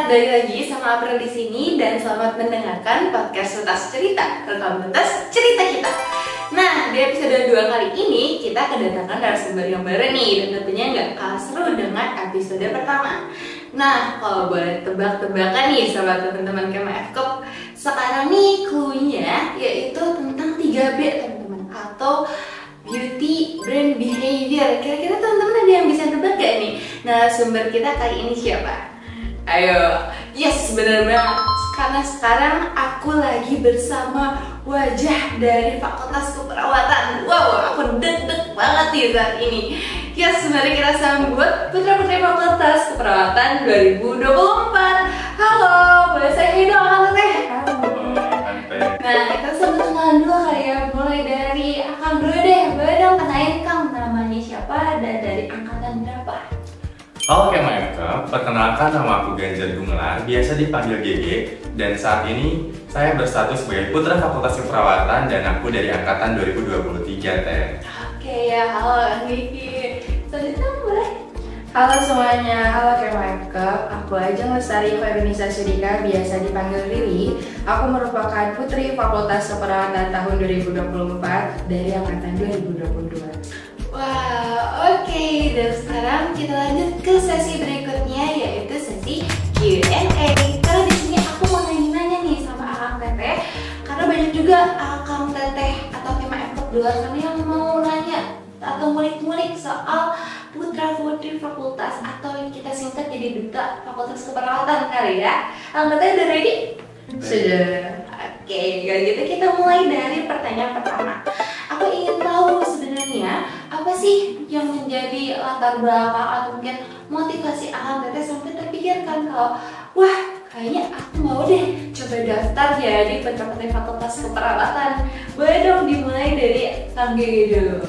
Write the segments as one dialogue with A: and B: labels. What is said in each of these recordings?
A: balik lagi sama April di sini dan selamat mendengarkan podcast Tuntas Cerita, rekam tuntas cerita kita. Nah, di episode 2 kali ini kita kedatangan narasumber yang baru nih dan tentunya nggak kalah seru dengan episode pertama. Nah, kalau boleh tebak-tebakan nih sama teman-teman Kema FKOP, sekarang nih clue-nya yaitu tentang 3B teman-teman, atau beauty brand behavior. Kira-kira teman-teman ada yang bisa tebak gak nih narasumber kita kali ini siapa? Ayo, yes, bener banget. Karena sekarang aku lagi bersama wajah dari Fakultas Keperawatan. Wow, aku deg-deg banget nih saat ini. Yes, mari kita sambut putra-putri Fakultas Keperawatan 2024. Halo, boleh saya hidup, halo teh. Nah, kita sambut kenalan dulu kali ya. Mulai dari Akang dulu deh. Boleh dong kenalin Kang, namanya siapa dan dari angkatan berapa?
B: Halo Kema FKOP, perkenalkan nama aku Ganjar Gumelar, biasa dipanggil GG. Dan saat ini saya berstatus sebagai putra Fakultas Keperawatan dan aku dari angkatan 2023 teh.
A: Oke ya, halo Gigi. Selanjutnya boleh?
C: Halo semuanya, halo Kema FKOP. Aku Ajeng Lestari Fairunnisa Sudika, biasa dipanggil Riri. Aku merupakan putri Fakultas Keperawatan tahun 2024 dari angkatan 2022.
A: Wah, oke. Dan sekarang kita lanjut ke sesi berikutnya, yaitu sesi Q&A. Karena di sini aku mau nanya-nanya nih sama Akang Teteh, karena banyak juga Akang Teteh atau Kema FKOP di luar sana yang mau nanya atau ngulik-ngulik soal putra-putri fakultas, atau yang kita singkat jadi duta Fakultas Keperawatan kali ya. Akang Teteh udah ready?
C: Sudah.
A: Oke, kalau gitu kita mulai dari pertanyaan pertama. Aku ingin tahu sebenarnya apa sih yang menjadi latar belakang atau mungkin motivasi Akang Teteh sampai terpikirkan kalau wah, kayaknya aku mau deh coba daftar jadi putra-putri Fakultas Keperawatan. Boleh dong dimulai dari Kang Gege dulu.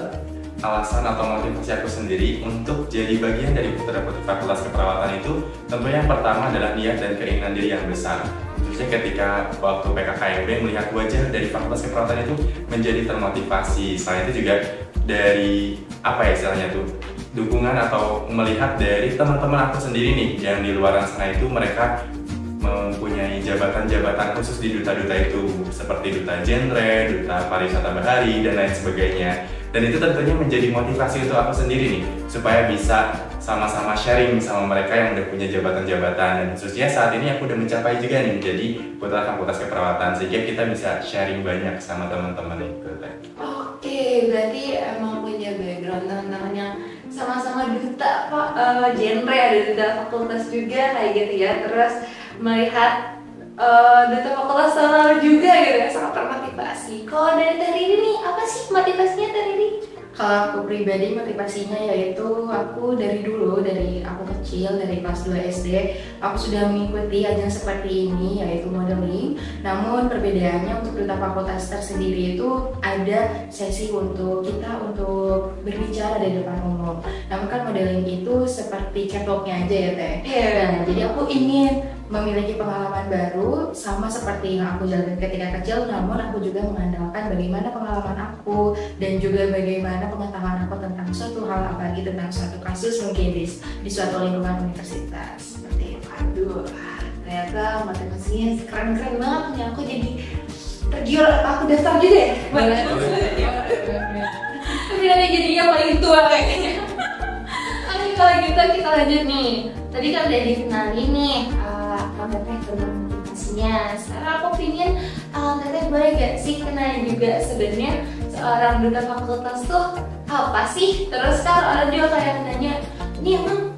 B: Alasan atau motivasi aku sendiri untuk jadi bagian dari putra-putri Fakultas Keperawatan itu tentunya yang pertama adalah niat dan keinginan diri yang besar. Khususnya ketika waktu PKKMB melihat wajah dari Fakultas Keperawatan itu menjadi termotivasi. Selain itu juga dari apa ya istilahnya tuh, dukungan atau melihat dari teman-teman aku sendiri nih yang di luar sana itu mereka mempunyai jabatan-jabatan khusus di duta-duta itu, seperti duta genre, duta pariwisata bahari dan lain sebagainya. Dan itu tentunya menjadi motivasi untuk aku sendiri nih, supaya bisa sama-sama sharing sama mereka yang udah punya jabatan-jabatan. Dan khususnya saat ini aku udah mencapai juga nih menjadi putra Fakultas Keperawatan, sehingga kita bisa sharing banyak sama teman-teman itu.
A: Oke, berarti emang punya background teman-teman yang sama-sama duta genre, ada duta fakultas juga kayak gitu ya. Terus melihat duta fakultas sama juga gitu ya, sangat termotivasi. Kalau dari Teh Riri nih, apa sih motivasinya Teh Riri?
C: Kalau aku pribadi motivasinya yaitu aku dari dulu, dari aku kecil, dari kelas 2 SD, aku sudah mengikuti ajang seperti ini yaitu modeling. Namun perbedaannya untuk duta fakultas tersendiri itu ada sesi untuk kita untuk berbicara di depan umum. Namun kan modeling itu seperti catwalknya aja ya Teh. Nah, jadi aku ingin memiliki pengalaman baru sama seperti yang aku jalani ketika kecil, namun aku juga mengandalkan bagaimana pengalaman aku dan juga bagaimana pengetahuan aku tentang suatu hal, apalagi tentang suatu kasus mungkin di suatu lingkungan universitas seperti itu.
A: Aduh, ternyata motivasinya keren-keren banget nih. Aku jadi tergiur, aku daftar juga ya? Tapi nanti jadinya paling tua kayaknya. Oke, kalau gitu kita lanjut nih. Tadi kan udah dikenalin nih Akang Teteh tentang motivasinya. Sekarang aku pingin Akang Teteh boleh gak sih kenalin juga sebenarnya seorang duta fakultas tuh apa sih? Terus kan orang juga kayak nanya, ini emang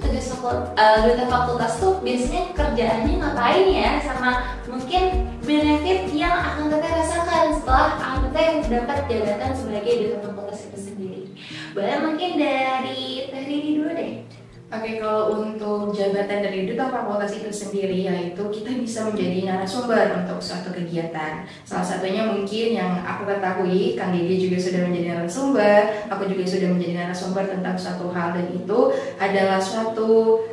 A: duta fakultas tuh biasanya kerjaannya ngapain ya? Sama mungkin benefit yang Akang Teteh rasakan setelah Akang Teteh dapat jabatan sebagai duta fakultas itu sendiri. Boleh mungkin dari Teh Riri dulu deh.
C: Oke, kalau untuk jabatan dari duta fakultas itu sendiri yaitu kita bisa menjadi narasumber untuk suatu kegiatan. Salah satunya mungkin yang aku ketahui, Kang Gigi juga sudah menjadi narasumber, aku juga sudah menjadi narasumber tentang suatu hal, dan itu adalah suatu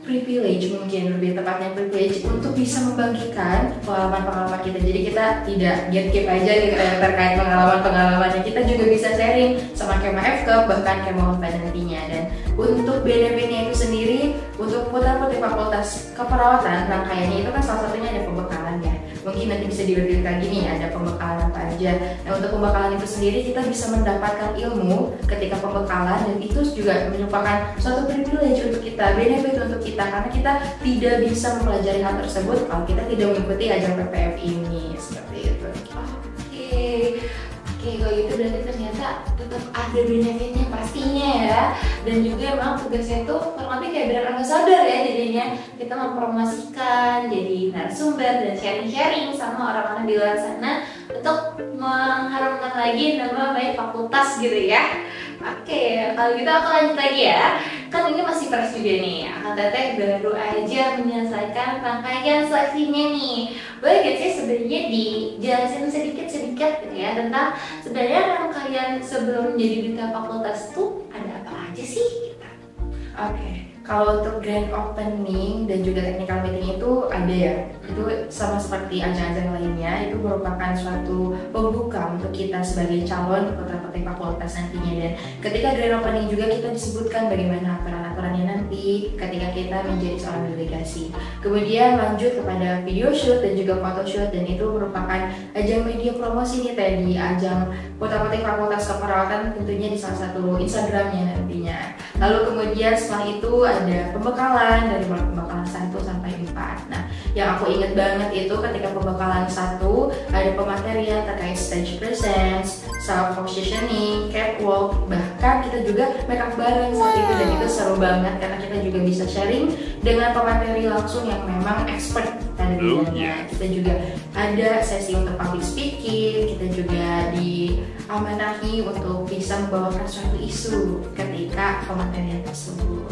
C: privilege, mungkin lebih tepatnya privilege untuk bisa membagikan pengalaman-pengalaman kita. Jadi kita tidak gatekeep aja gitu ya terkait pengalaman-pengalamannya, kita juga bisa sharing sama Kema FK bahkan Kema Unpad nantinya. Dan untuk benefitnya itu sendiri, untuk putra-putri fakultas keperawatan rangkaiannya itu kan salah satunya ada pembekalan ya. Mungkin nanti bisa dibagi lagi nih ada pembekalan apa aja. Nah untuk pembekalan itu sendiri kita bisa mendapatkan ilmu ketika pembekalan, dan itu juga merupakan suatu privilege untuk kita, benefit untuk kita, karena kita tidak bisa mempelajari hal tersebut kalau kita tidak mengikuti ajang PPF ini, seperti itu.
A: Oke, kalau gitu berarti ternyata tetap ada benefitnya pastinya ya. Dan juga emang tugasnya itu kurang lebih kayak benar nggak sadar ya, jadinya kita mempromosikan jadi narasumber dan sharing-sharing sama orang-orang di luar sana untuk mengharumkan lagi nama baik fakultas gitu ya. Oke, kalau gitu aku lanjut lagi ya. Kan ini masih fresh juga nih, Akang Teteh baru aja menyelesaikan rangkaian seleksinya nih. Boleh gak sih sebenarnya dijelasin sedikit-sedikit gitu ya tentang sebenarnya rangkaian sebelum menjadi duta fakultas tuh ada apa aja sih?
C: Oke, kalau untuk grand opening dan juga technical meeting itu ada ya. Itu sama seperti ajang-ajang lainnya, itu merupakan suatu pembuka untuk kita sebagai calon putra-putri fakultas nantinya. Dan ketika grand opening juga kita disebutkan bagaimana aturan-aturannya nanti ketika kita menjadi seorang delegasi. Kemudian lanjut kepada video shoot dan juga foto shoot, dan itu merupakan ajang media promosi nih tadi di ajang putra-putri fakultas keperawatan, tentunya di salah satu Instagramnya nantinya. Lalu kemudian setelah itu ada pembekalan dari mulai pembekalan 1 sampai 4. Nah, yang aku ingat banget itu ketika pembekalan 1 ada pematerian terkait stage presence, self positioning, catwalk, bahkan kita juga make up bareng saat itu, dan itu seru banget karena kita juga bisa sharing dengan pemateri langsung yang memang expert pada bidangnya. Kita juga ada sesi untuk public speaking, kita juga diamanahi untuk bisa membawakan suatu isu ketika pematerian tersebut.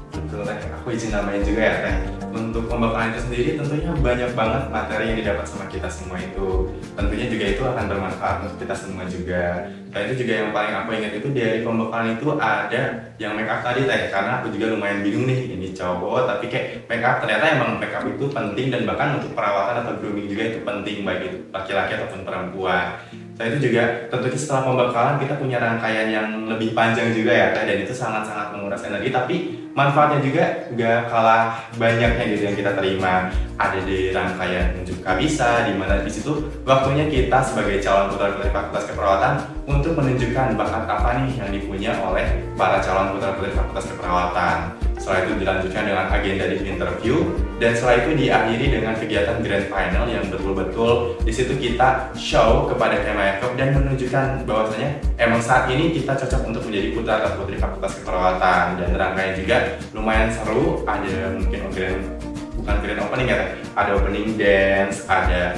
B: Betul Teh, aku izin nambahin juga ya Teh. Untuk pembekalan itu sendiri tentunya banyak banget materi yang didapat sama kita semua itu. Tentunya juga itu akan bermanfaat untuk kita semua juga. Dan itu juga yang paling aku ingat itu dari pembekalan itu ada yang make up tadi Teh. Karena aku juga lumayan bingung nih, ini cowok tapi kayak make up, ternyata emang make up itu penting, dan bahkan untuk perawatan atau grooming juga itu penting, baik itu laki-laki ataupun perempuan. Selain itu juga tentunya setelah pembekalan kita punya rangkaian yang lebih panjang juga ya Teh, dan itu sangat-sangat menguras energi, tapi manfaatnya juga gak kalah banyaknya gitu yang kita terima. Ada di rangkaian unjuk kabisa, di mana di situ waktunya kita sebagai calon putra-putri fakultas keperawatan untuk menunjukkan bakat apa nih yang dipunya oleh para calon putra-putri fakultas keperawatan. Setelah itu dilanjutkan dengan agenda di interview, dan setelah itu diakhiri dengan kegiatan grand final yang betul-betul di situ kita show kepada Kema FK dan menunjukkan bahwasanya emang saat ini kita cocok untuk menjadi putra atau putri fakultas keperawatan. Dan rangkaian juga lumayan seru, ada mungkin bukan grand opening ya, ada opening dance, ada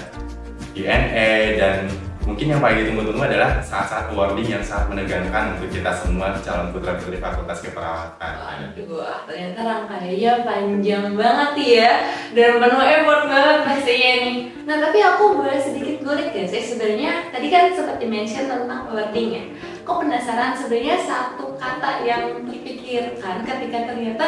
B: Q&A, dan mungkin yang paling ditunggu-tunggu adalah saat-saat awarding yang sangat menegangkan untuk kita semua calon putra-putri fakultas keperawatan.
A: Aduh, ternyata rangkaiannya panjang banget ya, dan penuh effort banget pastinya nih. Nah, tapi aku boleh sedikit ngulik ya sih, sebenarnya tadi kan sempat di-mention tentang awarding ya. Kok penasaran sebenarnya satu kata yang terpikirkan ketika ternyata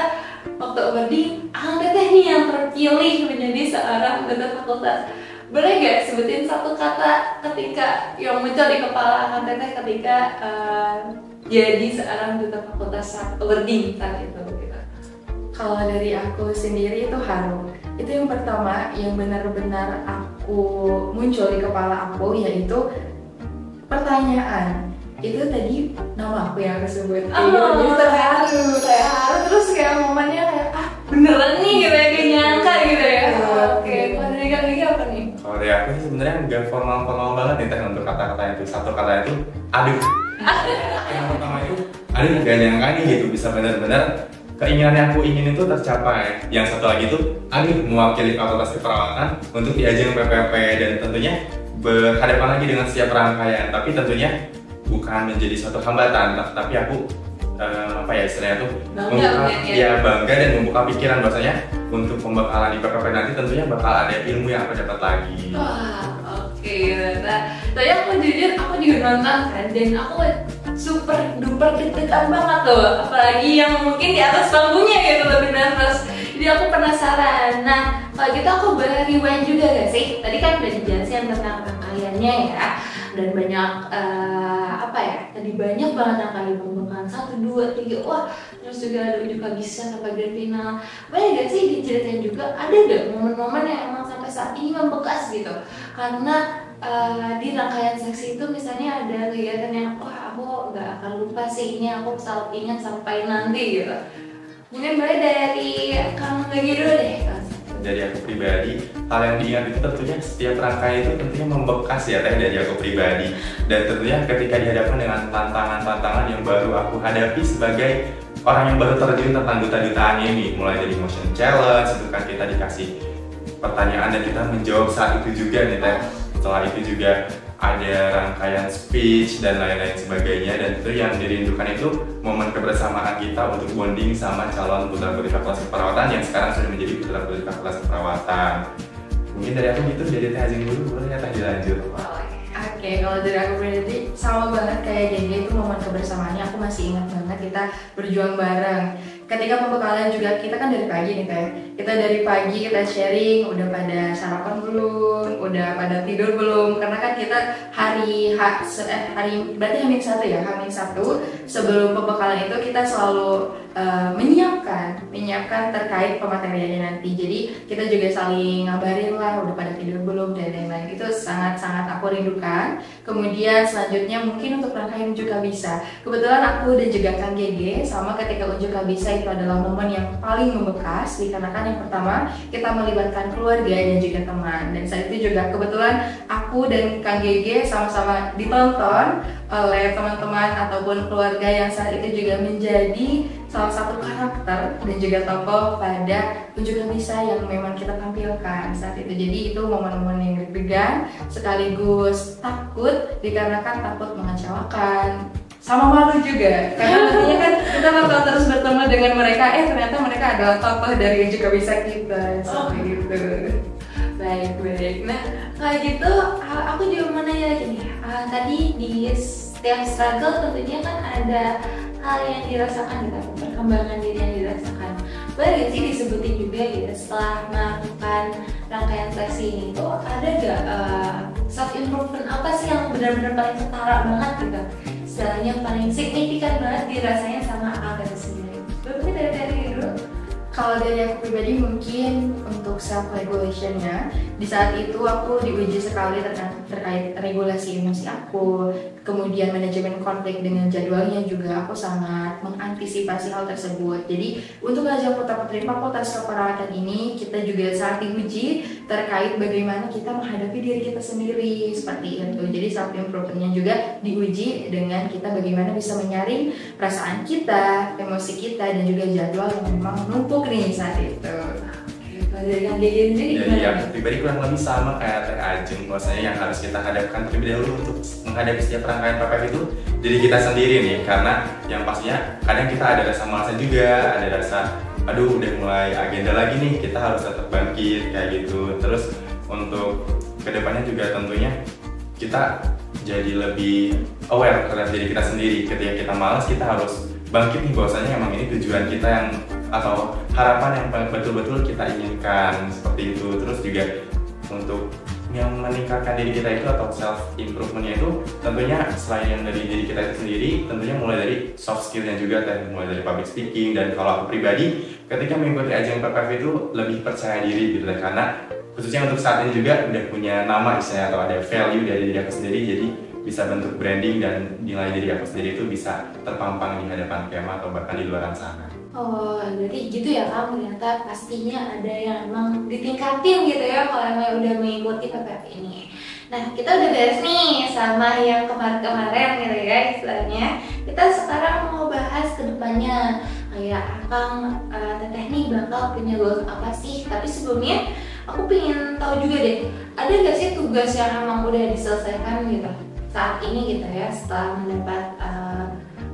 A: waktu awarding Akang Teteh nih yang terpilih menjadi seorang duta fakultas. Boleh gak sebutin satu kata ketika yang muncul di kepala Akang Teteh ketika jadi seorang duta fakultas awarding saat itu gitu?
C: Kalau dari aku sendiri itu harum. Itu yang pertama yang benar-benar aku muncul di kepala aku, yaitu pertanyaan. Itu tadi nama aku yang aku sebut. Jadi terharu, terus kayak momennya kayak beneran nih gitu ya, kayak nyangka gitu ya. Oke, kalau dari kalian apa nih?
B: Kalau dari aku sih sebenarnya nggak formal-formal banget nih Teh untuk kata-kata itu. Satu kata itu, aduh. Yang pertama itu, aduh gak nyangka nih gitu bisa benar-benar keinginan yang aku ingin itu tercapai. Yang satu lagi itu, aduh mewakili fakultas keperawatan untuk di ajang PPP, dan tentunya berhadapan lagi dengan setiap rangkaian. Tapi tentunya bukan menjadi suatu hambatan, tapi aku apa ya istilahnya tuh bangga dan membuka pikiran bahwasanya untuk pembekalan di PPP nanti tentunya bakal ada ilmu yang aku dapat lagi.
A: Wah, oke. Tadi aku jujur aku juga nonton kan, dan aku super duper deg-degan banget tuh, apalagi yang mungkin di atas panggungnya gitu lebih nervous. Jadi aku penasaran. Nah, kalau gitu aku boleh rewind juga gak sih? Tadi kan udah dijelasin tentang rangkaiannya ya, dan banyak apa ya? Tadi banyak banget rangkaian pembukaan 1, 2, 3. Wah, terus juga ada ujuk kabisan sampai grand final. Boleh gak sih diceritain juga? Ada gak momen-momen yang emang sampai saat ini membekas gitu? Karena di rangkaian seksi itu misalnya ada kegiatan yang wah aku nggak akan lupa sih, ini aku selalu ingat sampai nanti gitu. Mungkin boleh dari Kang Gagi dulu deh.
B: Dari aku pribadi, hal yang diingat itu tentunya setiap rangkaian itu tentunya membekas ya Teh, dari aku pribadi. Dan tentunya ketika dihadapkan dengan tantangan-tantangan yang baru aku hadapi sebagai orang yang baru terjun tentang duta-dutaannya ini, mulai dari motion challenge itu kan kita dikasih pertanyaan dan kita menjawab saat itu juga nih Teh. Setelah itu juga ada rangkaian speech dan lain-lain sebagainya, dan itu yang dirindukan itu momen kebersamaan kita untuk bonding sama calon putra-putri fakultas keperawatan yang sekarang sudah menjadi putra-putri fakultas keperawatan. Mungkin dari aku gitu, dari Teh Ajeng dulu, boleh ya Teh dilanjut?
C: Oke, kalau dari aku pribadi sama banget kayak Gege, itu momen kebersamaannya aku masih ingat banget, kita berjuang bareng. Ketika pembekalan juga kita kan dari pagi nih Teh. Kita dari pagi kita sharing, udah pada sarapan belum, udah pada tidur belum, karena kan kita hari berarti H-1 ya, H-1 sebelum pembekalan itu kita selalu menyiapkan terkait pemateriannya nanti. Jadi kita juga saling ngabarin lah udah pada tidur belum dan lain-lain. Itu sangat-sangat aku rindukan. Kemudian selanjutnya mungkin untuk rangkaian Unjuk Kabisa. Kebetulan aku dan juga Kang Gege sama ketika Unjuk Kabisa itu adalah momen yang paling membekas, dikarenakan yang pertama kita melibatkan keluarga dan juga teman. Dan saat itu juga kebetulan aku dan Kang Gege sama-sama ditonton oleh teman-teman ataupun keluarga yang saat itu juga menjadi salah satu karakter dan juga tokoh pada Unjuk Kabisa yang memang kita tampilkan saat itu. Jadi itu momen-momen yang deg-degan sekaligus takut, dikarenakan takut mengecewakan sama malu juga, karena nantinya kan kita bakal terus bertemu dengan mereka, ternyata mereka adalah tokoh dari Unjuk Kabisa kita, seperti gitu.
A: Baik. Nah, kalau gitu aku juga mau nanya lagi nih. Tadi di setiap struggle tentunya kan ada hal yang dirasakan gitu, perkembangan diri yang dirasakan. Boleh gak sih disebutin juga gitu setelah melakukan rangkaian seleksi ini itu ada gak self improvement apa sih yang benar-benar paling ketara banget gitu, istilahnya paling signifikan banget dirasain sama Kang Gagi sendiri? Mungkin dari dulu.
C: Kalau dari aku pribadi mungkin untuk self regulationnya, di saat itu aku diuji sekali terkait regulasi emosi aku, kemudian manajemen konflik dengan jadwalnya juga aku sangat mengantisipasi hal tersebut. Jadi untuk ajang putra-putri fakultas keperawatan ini kita juga sangat diuji terkait bagaimana kita menghadapi diri kita sendiri seperti itu. Jadi self improvementnya juga diuji dengan kita bagaimana bisa menyaring perasaan kita, emosi kita, dan juga jadwal yang memang menumpuk nih saat itu.
A: Dari Kang Gege sendiri gimana?
B: Jadi aku pribadi kurang lebih sama kayak Teh Ajeng, bahwasanya yang harus kita hadapkan terlebih dahulu untuk menghadapi setiap rangkaian PPF itu diri kita sendiri nih, karena yang pastinya kadang kita ada rasa malasan juga, ada rasa aduh udah mulai agenda lagi nih, kita harus tetap bangkit kayak gitu. Terus untuk kedepannya juga tentunya kita jadi lebih aware terhadap diri kita sendiri. Ketika kita malas, kita harus bangkit nih, bahwasanya emang ini tujuan kita yang atau harapan yang betul-betul kita inginkan seperti itu. Terus juga untuk yang meningkatkan diri kita itu atau self improvementnya itu tentunya selain yang dari diri kita itu sendiri, tentunya mulai dari soft skillnya juga, dan mulai dari public speaking. Dan kalau aku pribadi ketika mengikuti ajang PPF itu lebih percaya diri gitu, karena khususnya untuk saat ini juga udah punya nama istilahnya atau ada value dari diri aku sendiri, jadi bisa bentuk branding dan nilai diri aku sendiri itu bisa terpampang di hadapan kema atau bahkan di luar sana.
A: Oh, jadi gitu ya Kang, ternyata pastinya ada yang emang ditingkatin gitu ya kalau emang udah mengikuti PPF ini. Nah, kita udah beres nih sama yang kemarin-kemarin gitu ya istilahnya. Kita sekarang mau bahas ke depannya. Kayak Kang, Teteh nih bakal punya goals apa sih? Tapi sebelumnya aku pengen tahu juga deh, ada gak sih tugas yang emang udah diselesaikan gitu saat ini gitu ya, setelah mendapat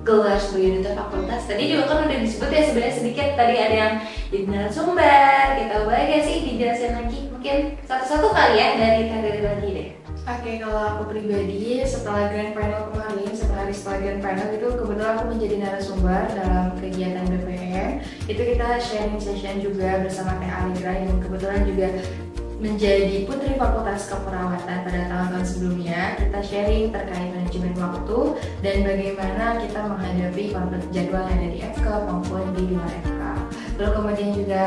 A: gelar sebagai duta fakultas? Tadi juga kan udah disebut ya sebenarnya sedikit, tadi ada yang jadi narasumber gitu. Boleh gak sih dijelasin lagi mungkin satu-satu kali ya dari karir lagi deh?
C: Oke, kalau aku pribadi setelah grand final kemarin, sehari setelah grand final itu kebetulan aku menjadi narasumber dalam kegiatan BPM. Itu kita sharing session juga bersama Teh Aligra yang kebetulan juga menjadi Putri Fakultas Keperawatan pada tahun-tahun sebelumnya. Kita sharing terkait manajemen waktu dan bagaimana kita menghadapi konflik jadwal yang ada di FK maupun di luar FK. Lalu kemudian juga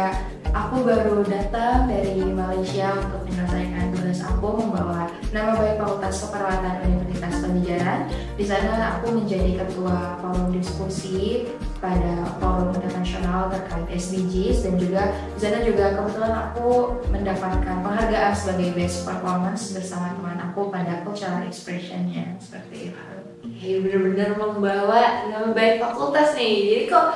C: aku baru datang dari Malaysia untuk menyelesaikan tugas aku membawa nama baik Fakultas Keperawatan Universitas Padjadjaran. Di sana aku menjadi ketua forum diskusi pada forum internasional terkait SDGs dan juga di sana juga kebetulan aku mendapatkan penghargaan sebagai best performance bersama teman aku pada cultural expression-nya seperti itu.
A: Bener-bener membawa nama baik fakultas nih. Jadi kok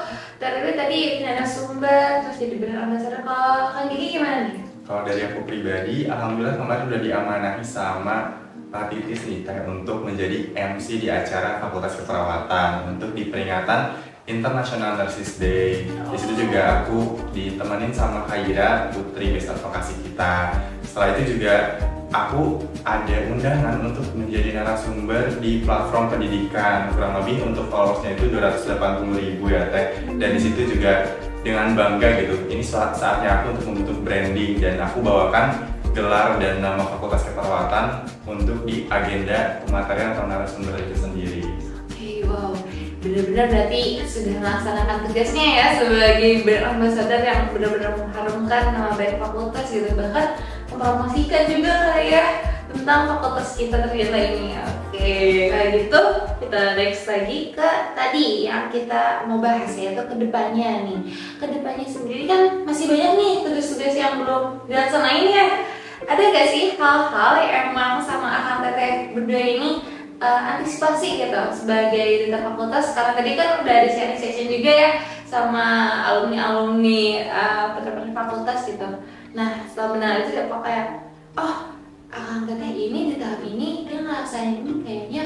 A: tadi narasumber terus jadi bener ambassador. Kalau Kang Gigi gimana nih?
B: Kalau dari aku pribadi, alhamdulillah kemarin udah diamanahi sama Pak Titis nih Teh untuk menjadi MC di acara Fakultas Keperawatan untuk di peringatan International Nurses Day. Di situ juga aku ditemenin sama Khaira, Putri Best Advokasi kita. Setelah itu juga aku ada undangan untuk menjadi narasumber di platform pendidikan. Kurang lebih untuk followersnya itu 280.000 ya Teh. Dan di situ juga dengan bangga gitu, ini saatnya aku untuk membentuk branding dan aku bawakan gelar dan nama Fakultas Keperawatan untuk di agenda pematerian atau narasumber itu sendiri.
A: Wow, benar-benar berarti sudah melaksanakan tugasnya ya sebagai brand ambassador yang benar-benar mengharumkan nama baik fakultas gitu, bahkan mempromosikan juga lah ya tentang fakultas kita ternyata ini. Oke, kayak gitu kita next lagi ke tadi yang kita mau bahas yaitu kedepannya nih. Kedepannya sendiri kan masih banyak nih tugas-tugas yang belum dilaksanain ya. Ada gak sih hal-hal yang emang sama Akang Teteh berdua ini antisipasi gitu sebagai duta fakultas, karena tadi kan udah ada sharing session juga ya sama alumni-alumni putra-putri fakultas gitu. Nah setelah benar itu apa kayak Akang Teteh ini di tahap ini dia ngerasain ini kayaknya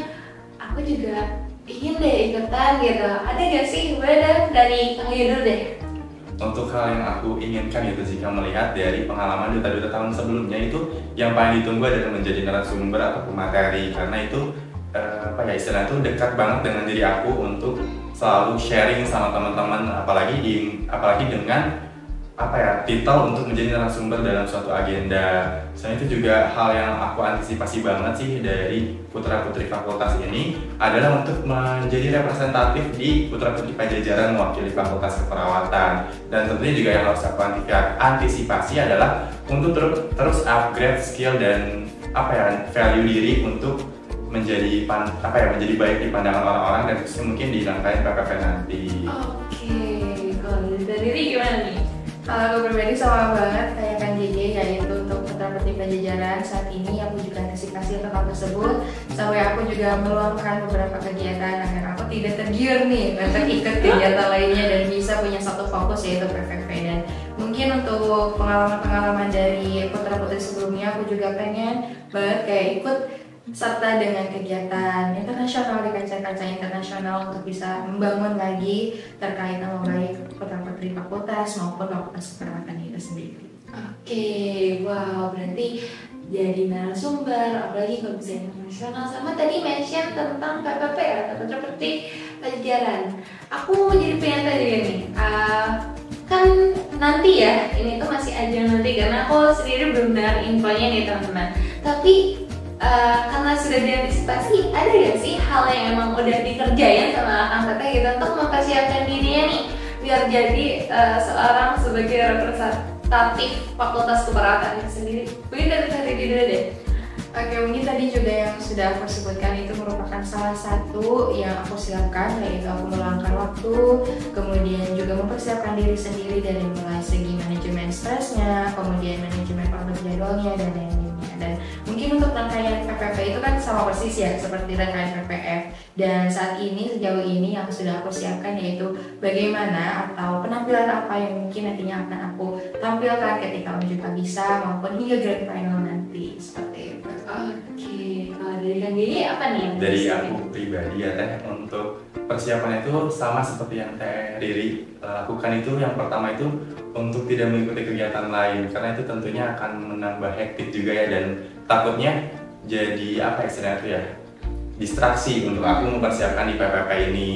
A: aku juga ingin deh ikutan gitu. Ada gak sih? Boleh dari Kang Yudo deh.
B: Untuk hal yang aku inginkan gitu jika melihat dari pengalaman duta-duta tahun sebelumnya itu yang paling ditunggu adalah menjadi narasumber atau pemateri, karena itu istilah itu dekat banget dengan diri aku untuk selalu sharing sama teman-teman, apalagi dengan titel untuk menjadi narasumber dalam suatu agenda. Selain itu juga hal yang aku antisipasi banget sih dari putra-putri fakultas ini adalah untuk menjadi representatif di putra-putri Padjadjaran mewakili Fakultas Keperawatan. Dan tentunya juga yang harus aku antisipasi adalah untuk terus upgrade skill dan value diri untuk menjadi baik di pandangan orang-orang dan khususnya mungkin di rangkaian PPP nanti.
A: Oke, kalau dari diri gimana nih?
C: Kalau aku pribadi sama banget kayak Kang JJ, yaitu untuk putra-putri Padjadjaran saat ini aku juga antisipasi untuk hal tersebut, sampai aku juga meluangkan beberapa kegiatan agar aku tidak tergiur nih untuk ikut kegiatan lainnya dan bisa punya satu fokus yaitu PPP. Dan mungkin untuk pengalaman-pengalaman dari putra-putri sebelumnya aku juga pengen banget kayak ikut serta dengan kegiatan internasional di kancah-kancah internasional untuk bisa membangun lagi terkait nama baik putra-putri fakultas maupun Fakultas Keperawatan itu sendiri.
A: Oke, wow, berarti jadi narasumber, apalagi kalau bisa internasional, sama tadi mention tentang PPP atau putra-putri Padjadjaran. Aku jadi pengen tadi nih, kan nanti ya, ini tuh masih ajang nanti karena aku sendiri belum dengar infonya nih teman-teman. Tapi karena sudah diantisipasi, ada gak sih hal yang emang udah dikerjain sama Akang Teteh gitu untuk mempersiapkan dirinya nih biar jadi seorang sebagai representatif Fakultas Keperawatan itu sendiri? Mungkin dari diri deh.
C: Oke, mungkin tadi juga yang sudah aku sebutkan itu merupakan salah satu yang aku siapkan, yaitu aku meluangkan waktu, kemudian juga mempersiapkan diri sendiri dari mulai segi manajemen stresnya, kemudian manajemen waktu jadwalnya dan lain-lainnya. Dan mungkin untuk rangkaian PPP itu kan sama persis ya seperti rangkaian PPF. Dan saat ini sejauh ini yang sudah aku siapkan yaitu bagaimana atau penampilan apa yang mungkin nantinya akan aku tampilkan ketika menuju bisa maupun hingga grand final nanti seperti itu.
A: Oke, kalau dari Kang Gigi apa nih?
B: Dari aku pribadi ya Teh, untuk persiapan itu sama seperti yang Teh Riri lakukan. Itu yang pertama itu untuk tidak mengikuti kegiatan lain, karena itu tentunya akan menambah hektik juga ya, dan takutnya jadi apa istilahnya tuh ya, distraksi untuk aku mempersiapkan di PPP ini.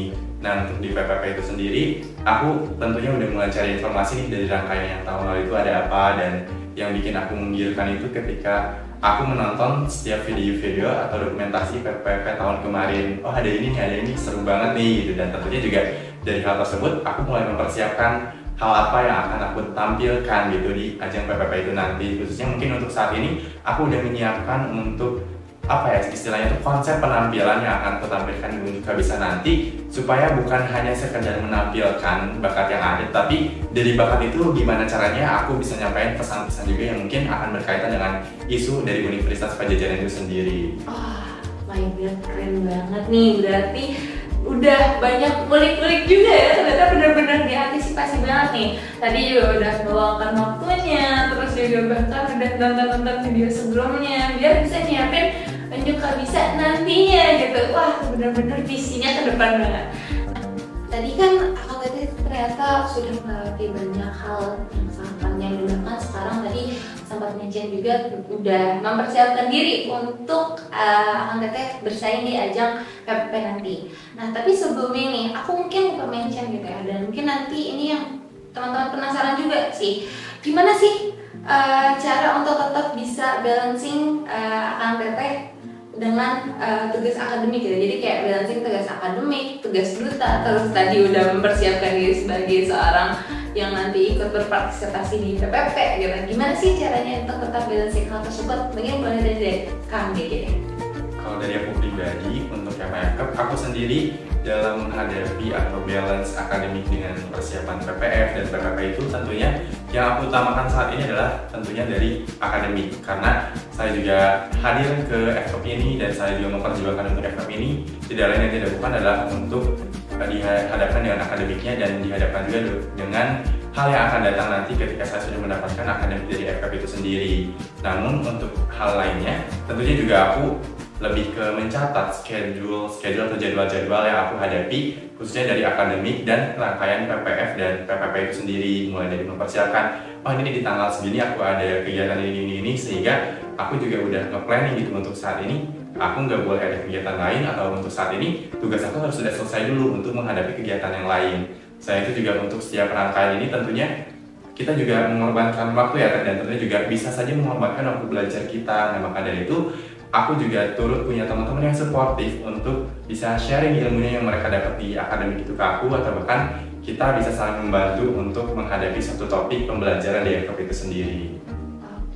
B: Nah, untuk di PPP itu sendiri, aku tentunya udah mulai cari informasi nih dari rangkaian yang tahun lalu itu ada apa, dan yang bikin aku menggiurkan itu ketika aku menonton setiap video-video atau dokumentasi PPP tahun kemarin. Oh, ada ini seru banget nih gitu. Dan tentunya juga dari hal tersebut aku mulai mempersiapkan hal apa yang akan aku tampilkan gitu di ajang PPP itu nanti. Khususnya mungkin untuk saat ini aku udah menyiapkan untuk apa ya istilahnya itu konsep penampilan yang akan aku tampilkan di Unjuk Bisa nanti, supaya bukan hanya sekedar menampilkan bakat yang ada, tapi dari bakat itu gimana caranya aku bisa nyampaikan pesan-pesan juga yang mungkin akan berkaitan dengan isu dari Universitas Padjadjaran itu sendiri.
A: My God, keren banget nih. Berarti udah banyak kulik-kulik juga ya, ternyata benar-benar diantisipasi banget nih. Tadi juga udah meluangkan waktunya, terus juga bahkan udah nonton video sebelumnya biar bisa nyiapin Unjuk Bisa nantinya gitu. Wah, benar-benar visinya ke depan banget. Tadi kan aku ternyata sudah melewati banyak hal yang sangat panjang di belakang. Sekarang tadi sempat mention juga udah mempersiapkan diri untuk Akang Teteh bersaing di ajang PPP nanti. Nah, tapi sebelum ini aku mungkin lupa mention gitu ya, dan mungkin nanti ini yang teman-teman penasaran juga sih, gimana sih cara untuk tetap bisa balancing Akang Teteh dengan tugas akademik gitu. Jadi kayak balancing tugas akademik, tugas duta, terus tadi udah mempersiapkan diri sebagai seorang yang nanti ikut berpartisipasi di PPP gitu. Gimana sih caranya untuk tetap balancing hal tersebut? Mungkin boleh dari Kang Gege.
B: Kalau dari aku pribadi, untuk MFK, aku sendiri dalam menghadapi atau balance akademik dengan persiapan PPF dan PPP itu tentunya yang aku utamakan saat ini adalah tentunya dari akademik, karena saya juga hadir ke FKP ini dan saya juga memperjuangkan untuk FKP ini tidak lain dan tidak bukan adalah untuk dihadapkan dengan akademiknya dan dihadapkan juga dengan hal yang akan datang nanti ketika saya sudah mendapatkan akademik dari FKP itu sendiri. Namun untuk hal lainnya tentunya juga aku lebih ke mencatat schedule atau jadwal-jadwal yang aku hadapi khususnya dari akademik dan rangkaian PPF dan PPP itu sendiri, mulai dari mempersiapkan ini di tanggal segini aku ada kegiatan ini sehingga aku juga udah nge-planning gitu untuk saat ini aku nggak boleh ada kegiatan lain, atau untuk saat ini tugas aku harus sudah selesai dulu untuk menghadapi kegiatan yang lain. Selain itu juga untuk setiap rangkaian ini tentunya kita juga mengorbankan waktu ya, dan tentunya juga bisa saja mengorbankan waktu belajar kita. Nah, maka dari itu aku juga turut punya teman-teman yang suportif untuk bisa sharing ilmunya yang mereka dapat di akademik itu ke aku, atau bahkan kita bisa saling membantu untuk menghadapi satu topik pembelajaran di FKP itu sendiri.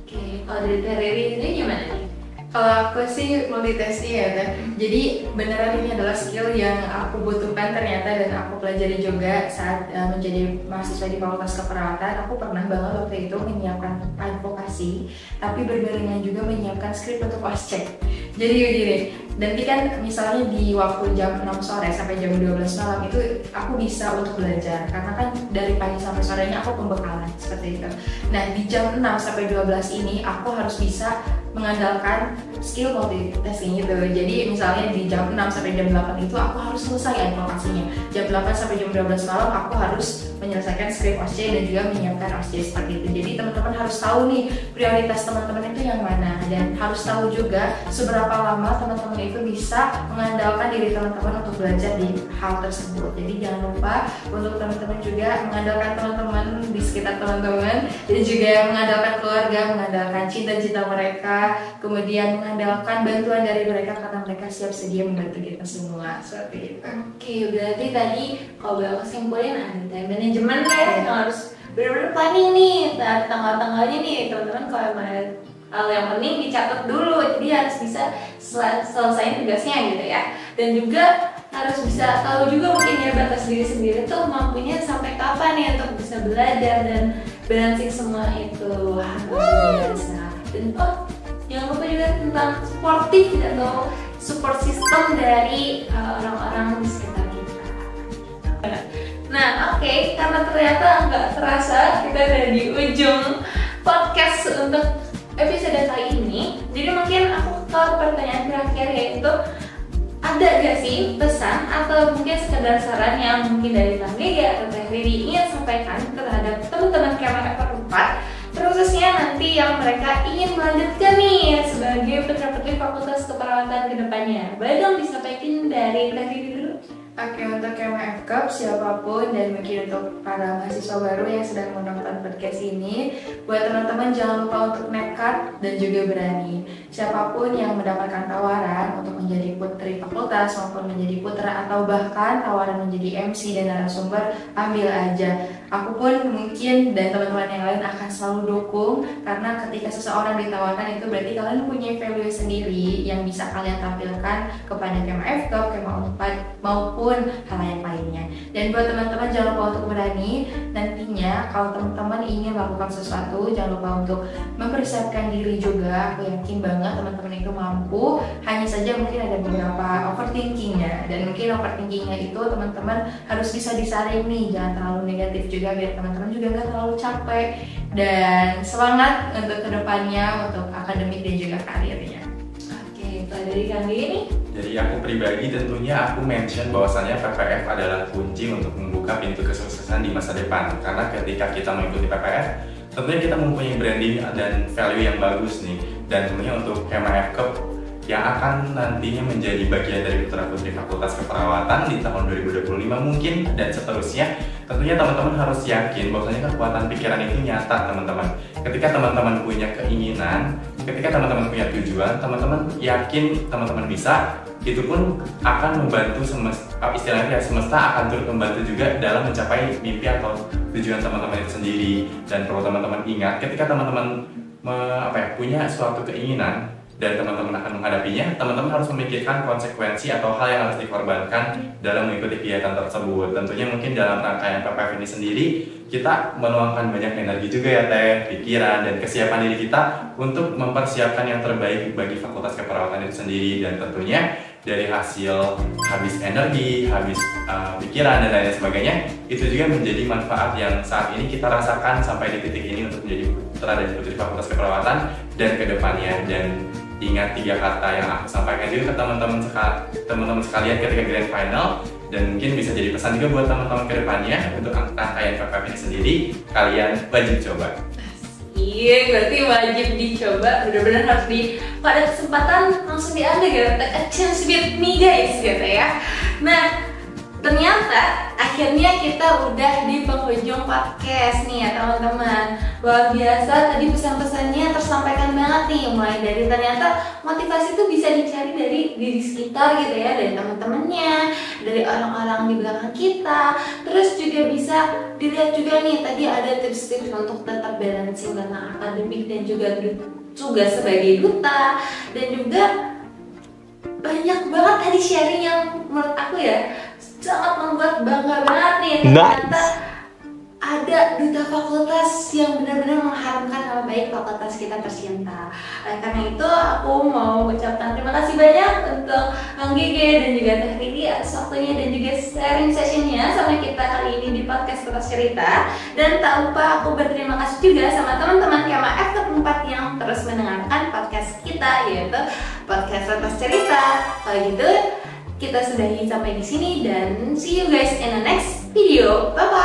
A: Oke, kalau dari Riri ini gimana nih?
C: Kalau aku sih multitasking ya, jadi beneran ini adalah skill yang aku butuhkan ternyata, dan aku pelajari juga saat menjadi mahasiswa di Fakultas Keperawatan. Aku pernah banget waktu itu menyiapkan advokasi, tapi berbarengan juga menyiapkan skrip untuk ospek. Jadi gini, nanti kan misalnya di waktu jam 6 sore sampai jam 12 malam itu aku bisa untuk belajar, karena kan dari pagi sampai sorenya aku pembekalan seperti itu. Nah, di jam 6 sampai 12 ini aku harus bisa mengandalkan skill multitasking gitu. Jadi misalnya di jam 6 sampai jam 8 itu aku harus selesai advokasinya. Jam 8 sampai jam 12 malam aku harus menyelesaikan skrip OSCE dan juga menyiapkan OSCE seperti itu. Jadi teman-teman harus tahu nih prioritas teman-teman itu yang mana, dan harus tahu juga seberapa lama teman-teman itu bisa mengandalkan diri teman-teman untuk belajar di hal tersebut. Jadi jangan lupa untuk teman-teman juga mengandalkan teman-teman di sekitar teman-teman, dan juga mengandalkan keluarga, mengandalkan cinta-cinta mereka, kemudian mengandalkan bantuan dari mereka karena mereka siap sedia membantu kita semua seperti itu.
A: Oke, berarti tadi kalau boleh kesimpulan ada time management ya, yang harus benar-benar planning nih, ada tanggal-tanggalnya nih teman-teman. Kalau ada hal yang penting dicatat dulu, jadi harus bisa selesaiin tugasnya gitu ya. Dan juga harus bisa tahu juga mungkin ya batas diri sendiri tuh mampunya sampai kapan ya untuk bisa belajar dan balancing semua itu. Wah, luar biasa. Dan jangan lupa juga tentang sportif atau support system dari orang-orang di sekitar kita. Nah, oke, karena ternyata nggak terasa kita ada di ujung podcast untuk episode kali ini. Jadi mungkin aku ke pertanyaan terakhir, yaitu ada gak sih pesan atau mungkin sekedar saran yang mungkin dari Kang Gege atau Teh Riri ingin sampaikan terhadap teman-teman Kemen F4, terkhususnya nanti nanti yang mereka ingin melanjutkan nih sebagai putra-putri Fakultas Keperawatan ke depannya. Boleh dong disampaikan dari Teh Riri dulu?
C: Oke, untuk KMA FKUP siapapun dan mungkin untuk para mahasiswa baru yang sedang menonton podcast ini, buat teman-teman jangan lupa untuk nekat dan juga berani. Siapapun yang mendapatkan tawaran untuk menjadi putri fakultas maupun menjadi putra atau bahkan tawaran menjadi MC dan narasumber, ambil aja. Aku pun mungkin dan teman-teman yang lain akan selalu dukung, karena ketika seseorang ditawarkan itu berarti kalian punya value sendiri yang bisa kalian tampilkan kepada KMA FKUP, KMA Unpad maupun hal yang lainnya. Dan buat teman-teman jangan lupa untuk berani. Nantinya kalau teman-teman ingin melakukan sesuatu, jangan lupa untuk mempersiapkan diri juga. Aku yakin banget teman-teman itu mampu, hanya saja mungkin ada beberapa overthinkingnya. Dan mungkin overthinkingnya itu teman-teman harus bisa disaring nih, jangan terlalu negatif juga, biar teman-teman juga nggak terlalu capek. Dan semangat untuk kedepannya, untuk akademik dan juga karirnya.
A: Oke, dari Kang Gini.
B: Jadi aku pribadi tentunya aku mention bahwasannya PPF adalah kunci untuk membuka pintu kesuksesan di masa depan. Karena ketika kita mengikuti PPF, tentunya kita mempunyai branding dan value yang bagus nih. Dan tentunya untuk KMA FKUP yang akan nantinya menjadi bagian dari putra-putri Fakultas Keperawatan di tahun 2025 mungkin dan seterusnya, tentunya teman-teman harus yakin bahwasanya kekuatan pikiran itu nyata teman-teman. Ketika teman-teman punya keinginan, ketika teman-teman punya tujuan, teman-teman yakin teman-teman bisa, itu pun akan membantu istilahnya semesta akan turut membantu juga dalam mencapai mimpi atau tujuan teman-teman itu sendiri. Dan perlu teman-teman ingat, ketika teman-teman punya suatu keinginan dan teman-teman akan menghadapinya, teman-teman harus memikirkan konsekuensi atau hal yang harus dikorbankan dalam mengikuti kegiatan tersebut. Tentunya mungkin dalam rangkaian PPF ini sendiri, kita menuangkan banyak energi juga ya Teh, pikiran dan kesiapan diri kita untuk mempersiapkan yang terbaik bagi Fakultas Keperawatan itu sendiri. Dan tentunya dari hasil habis energi, habis pikiran dan lain sebagainya, itu juga menjadi manfaat yang saat ini kita rasakan sampai di titik ini untuk menjadi putra dan putri Fakultas Keperawatan dan kedepannya. Dan ingat 3 kata yang aku sampaikan juga ke teman-teman sekalian ketika grand final, dan mungkin bisa jadi pesan juga buat teman-teman kedepannya untuk rangkaian PPF ini sendiri, kalian wajib coba.
A: Iya, berarti wajib dicoba, benar-benar harus pada kesempatan langsung diambil gitu, take a chance with me guys gitu ya. Nah, ternyata akhirnya kita udah di penghujung podcast nih ya teman-teman. Luar biasa, tadi pesan-pesannya tersampaikan banget nih. Mulai dari ternyata motivasi itu bisa dicari dari diri sekitar gitu ya, dari teman-temannya, dari orang-orang di belakang kita. Terus juga bisa dilihat juga nih, tadi ada tips-tips untuk tetap balancing tentang akademik dan juga tugas sebagai duta. Dan juga banyak banget tadi sharing yang menurut aku ya sangat membuat bangga banget nih. Ternyata ada duta fakultas yang benar-benar mengharumkan nama baik fakultas kita tercinta. Karena itu aku mau ucapkan terima kasih banyak untuk Kang Gege dan juga Teh Riri atas waktunya dan juga sharing sessionnya sama kita kali ini di podcast Kertas Cerita. Dan tak lupa aku berterima kasih juga sama teman-teman KMA FKUP 4 yang terus mendengarkan podcast kita, yaitu podcast Kertas Cerita. Kalau gitu kita sudahi sampai di sini dan see you guys in the next video. Bye bye.